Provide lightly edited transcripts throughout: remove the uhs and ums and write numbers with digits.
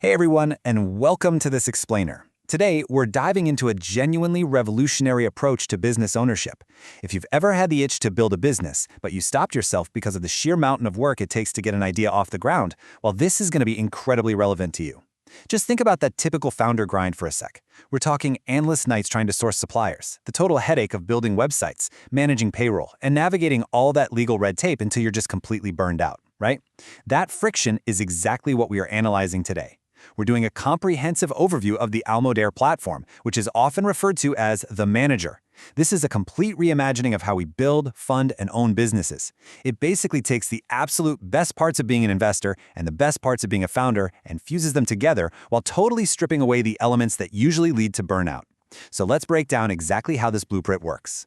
Hey everyone, and welcome to this explainer. Today, we're diving into a genuinely revolutionary approach to business ownership. If you've ever had the itch to build a business, but you stopped yourself because of the sheer mountain of work it takes to get an idea off the ground, well, this is going to be incredibly relevant to you. Just think about that typical founder grind for a sec. We're talking endless nights trying to source suppliers, the total headache of building websites, managing payroll, and navigating all that legal red tape until you're just completely burned out, right? That friction is exactly what we are analyzing today. We're doing a comprehensive overview of the Almodear platform, which is often referred to as the manager. This is a complete reimagining of how we build, fund, and own businesses. It basically takes the absolute best parts of being an investor and the best parts of being a founder and fuses them together while totally stripping away the elements that usually lead to burnout. So let's break down exactly how this blueprint works.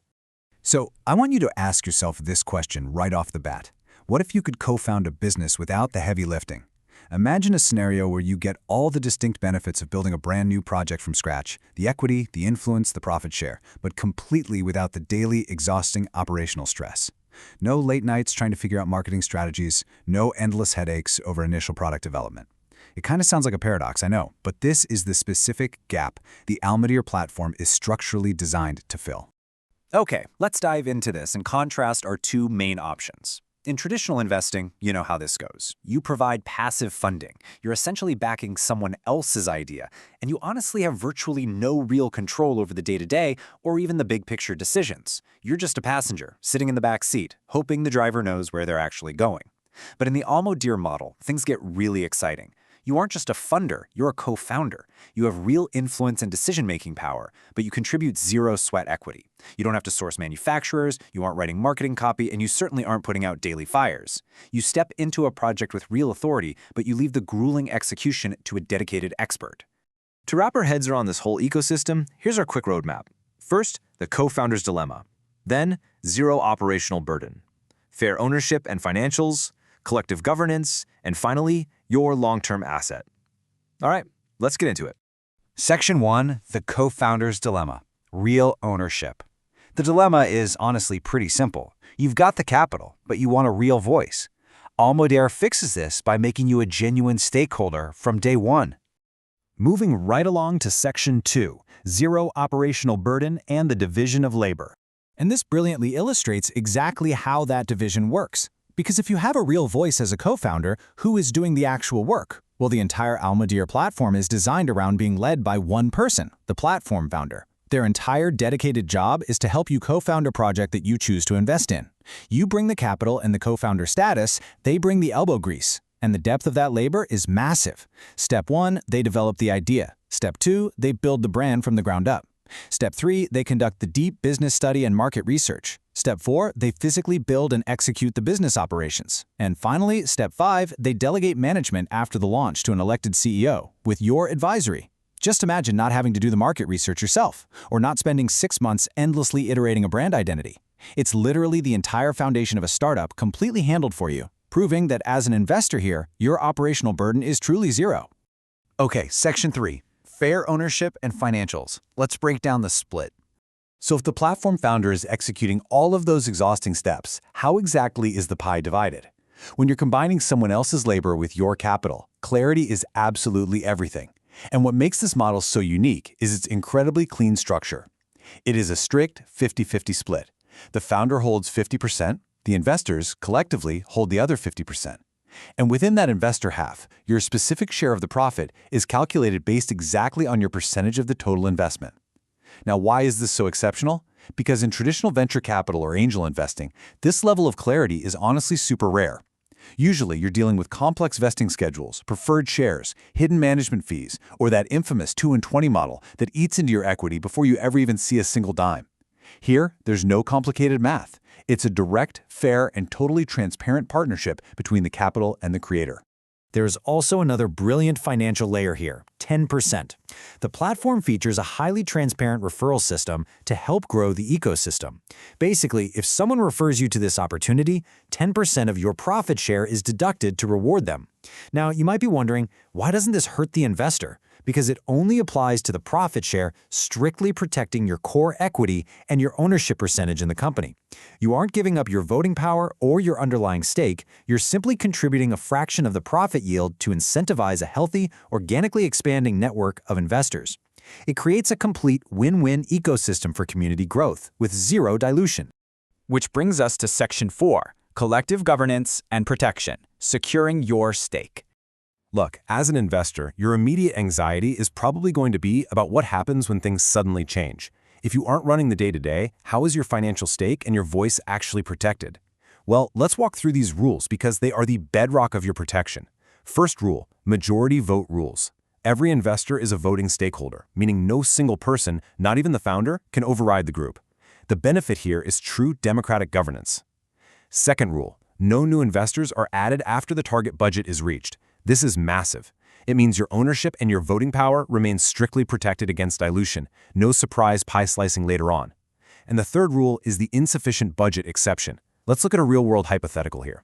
So I want you to ask yourself this question right off the bat. What if you could co-found a business without the heavy lifting? Imagine a scenario where you get all the distinct benefits of building a brand new project from scratch, the equity, the influence, the profit share, but completely without the daily, exhausting operational stress. No late nights trying to figure out marketing strategies, no endless headaches over initial product development. It kind of sounds like a paradox, I know, but this is the specific gap the Almodear platform is structurally designed to fill. Okay, let's dive into this and contrast our two main options. In traditional investing, you know how this goes. You provide passive funding. You're essentially backing someone else's idea, and you honestly have virtually no real control over the day-to-day or even the big-picture decisions. You're just a passenger, sitting in the back seat, hoping the driver knows where they're actually going. But in the Almodear model, things get really exciting. You aren't just a funder, you're a co-founder. You have real influence and decision-making power, but you contribute zero sweat equity. You don't have to source manufacturers, you aren't writing marketing copy, and you certainly aren't putting out daily fires. You step into a project with real authority, but you leave the grueling execution to a dedicated expert. To wrap our heads around this whole ecosystem, here's our quick roadmap. First, the co-founder's dilemma. Then, zero operational burden. Fair ownership and financials, collective governance, and finally, your long-term asset. All right, let's get into it. Section 1, the co-founder's dilemma, real ownership. The dilemma is honestly pretty simple. You've got the capital, but you want a real voice. Almodear fixes this by making you a genuine stakeholder from day one. Moving right along to Section 2, zero operational burden and the division of labor. And this brilliantly illustrates exactly how that division works. Because if you have a real voice as a co-founder, who is doing the actual work? Well, the entire Almodear platform is designed around being led by one person, the platform founder. Their entire dedicated job is to help you co-found a project that you choose to invest in. You bring the capital and the co-founder status, they bring the elbow grease. And the depth of that labor is massive. Step 1, they develop the idea. Step 2, they build the brand from the ground up. Step 3, they conduct the deep business study and market research. Step 4, they physically build and execute the business operations. And finally, Step 5, they delegate management after the launch to an elected CEO with your advisory. Just imagine not having to do the market research yourself, or not spending 6 months endlessly iterating a brand identity. It's literally the entire foundation of a startup completely handled for you, proving that as an investor here, your operational burden is truly zero. Okay, Section 3. Fair ownership and financials. Let's break down the split. So if the platform founder is executing all of those exhausting steps, how exactly is the pie divided? When you're combining someone else's labor with your capital, clarity is absolutely everything. And what makes this model so unique is its incredibly clean structure. It is a strict 50-50 split. The founder holds 50%, the investors collectively hold the other 50%. And within that investor half, your specific share of the profit is calculated based exactly on your percentage of the total investment. Now, why is this so exceptional? Because in traditional venture capital or angel investing, this level of clarity is honestly super rare. Usually, you're dealing with complex vesting schedules, preferred shares, hidden management fees, or that infamous 2-in-20 model that eats into your equity before you ever even see a single dime. Here, there's no complicated math. It's a direct, fair, and totally transparent partnership between the capital and the creator. There's also another brilliant financial layer here, 10%. The platform features a highly transparent referral system to help grow the ecosystem. Basically, if someone refers you to this opportunity, 10% of your profit share is deducted to reward them. Now, you might be wondering, why doesn't this hurt the investor? Because it only applies to the profit share, strictly protecting your core equity and your ownership percentage in the company. You aren't giving up your voting power or your underlying stake, you're simply contributing a fraction of the profit yield to incentivize a healthy, organically expanding network of investors. It creates a complete win-win ecosystem for community growth, with zero dilution. Which brings us to Section 4, Collective Governance and Protection, Securing Your Stake. Look, as an investor, your immediate anxiety is probably going to be about what happens when things suddenly change. If you aren't running the day-to-day, how is your financial stake and your voice actually protected? Well, let's walk through these rules because they are the bedrock of your protection. First rule, majority vote rules. Every investor is a voting stakeholder, meaning no single person, not even the founder, can override the group. The benefit here is true democratic governance. Second rule, no new investors are added after the target budget is reached. This is massive. It means your ownership and your voting power remains strictly protected against dilution, no surprise pie slicing later on. And the third rule is the insufficient budget exception. Let's look at a real-world hypothetical here.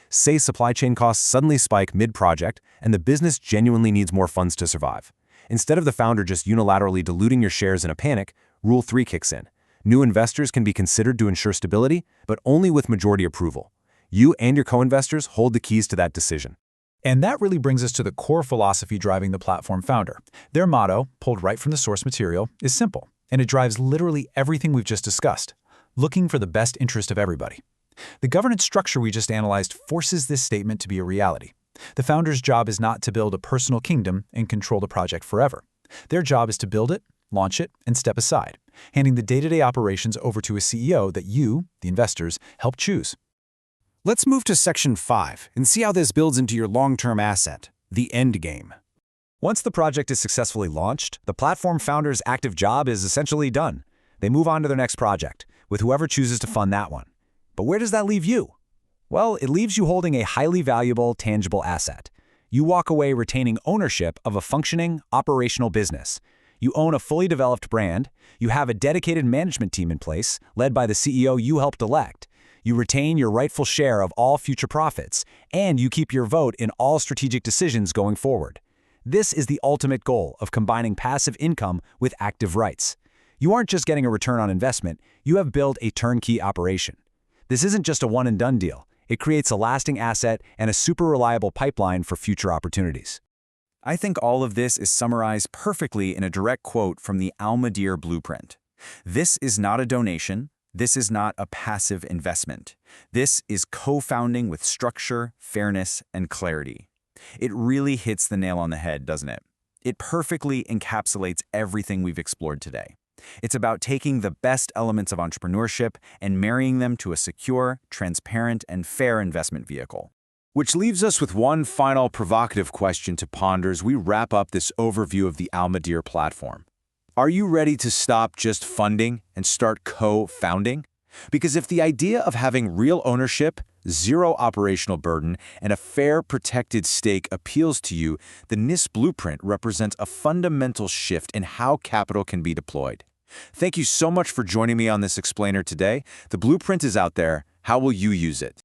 Say supply chain costs suddenly spike mid-project and the business genuinely needs more funds to survive. Instead of the founder just unilaterally diluting your shares in a panic, Rule 3 kicks in. New investors can be considered to ensure stability, but only with majority approval. You and your co-investors hold the keys to that decision. And that really brings us to the core philosophy driving the platform founder. Their motto, pulled right from the source material, is simple, and it drives literally everything we've just discussed: looking for the best interest of everybody. The governance structure we just analyzed forces this statement to be a reality. The founder's job is not to build a personal kingdom and control the project forever. Their job is to build it, launch it, and step aside, handing the day-to-day operations over to a CEO that you, the investors, help choose. Let's move to Section 5 and see how this builds into your long-term asset, the end game. Once the project is successfully launched, the platform founder's active job is essentially done. They move on to their next project, with whoever chooses to fund that one. But where does that leave you? Well, it leaves you holding a highly valuable, tangible asset. You walk away retaining ownership of a functioning, operational business. You own a fully developed brand, you have a dedicated management team in place, led by the CEO you helped elect. You retain your rightful share of all future profits, and you keep your vote in all strategic decisions going forward. This is the ultimate goal of combining passive income with active rights. You aren't just getting a return on investment, you have built a turnkey operation. This isn't just a one-and-done deal. It creates a lasting asset and a super reliable pipeline for future opportunities. I think all of this is summarized perfectly in a direct quote from the Almodear blueprint. This is not a donation. This is not a passive investment. This is co-founding with structure, fairness, and clarity. It really hits the nail on the head, doesn't it? It perfectly encapsulates everything we've explored today. It's about taking the best elements of entrepreneurship and marrying them to a secure, transparent, and fair investment vehicle. Which leaves us with one final provocative question to ponder as we wrap up this overview of the Almodear platform. Are you ready to stop just funding and start co-founding? Because if the idea of having real ownership, zero operational burden, and a fair, protected stake appeals to you, then this blueprint represents a fundamental shift in how capital can be deployed. Thank you so much for joining me on this explainer today. The blueprint is out there. How will you use it?